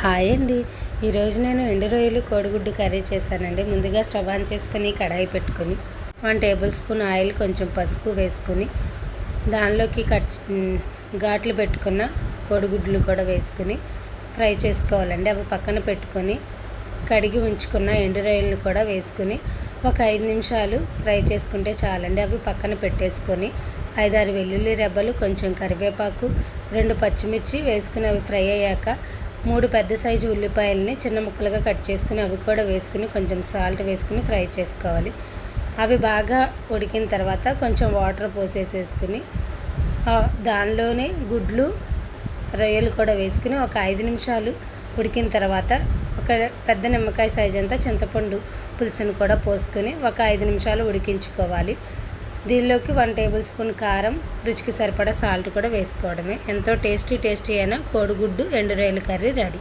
Hi అండి. ఈరోజు నేను ఎండు రొయ్యలు కోడిగుడ్డు కర్రీ చేశానండి. ముందుగా స్టవ్ ఆన్ చేసుకొని కడాయి పెట్టుకొని 1 టేబుల్ స్పూన్ ఆయిల్, కొంచెం పసుపు వేసుకొని దానిలోకి ఘాట్లు పెట్టుకున్న కోడిగుడ్లు కూడా వేసుకుని ఫ్రై చేసుకోవాలండి. అవి పక్కన పెట్టుకొని కడిగి ఉంచుకున్న ఎండు రొయ్యలను కూడా వేసుకుని ఒక 5 నిమిషాలు ఫ్రై చేసుకుంటే చాలండి. అవి పక్కన పెట్టేసుకొని 5-6 వెల్లుల్లి రెబ్బలు, కొంచెం కరివేపాకు, 2 పచ్చిమిర్చి వేసుకుని అవి ఫ్రై అయ్యాక 3 పెద్ద సైజు ఉల్లిపాయలని చిన్న ముక్కలుగా కట్ చేసుకుని అవి కూడా వేసుకుని కొంచెం సాల్ట్ వేసుకుని ఫ్రై చేసుకోవాలి. అవి బాగా ఉడికిన తర్వాత కొంచెం వాటర్ పోసేసుకుని దానిలోనే గుడ్లు, రొయ్యలు కూడా వేసుకుని ఒక 5 నిమిషాలు ఉడికిన తర్వాత ఒక పెద్ద నిమ్మకాయ సైజు అంతా చింతపండు పులుసును కూడా పోసుకొని ఒక 5 నిమిషాలు ఉడికించుకోవాలి. దీనిలోకి 1 టేబుల్ స్పూన్ కారం, రుచికి సరిపడా సాల్ట్ కూడా వేసుకోవడమే. ఎంతో టేస్టీ అయిన కోడిగుడ్డు ఎండు రొయ్యల కర్రీ రెడీ.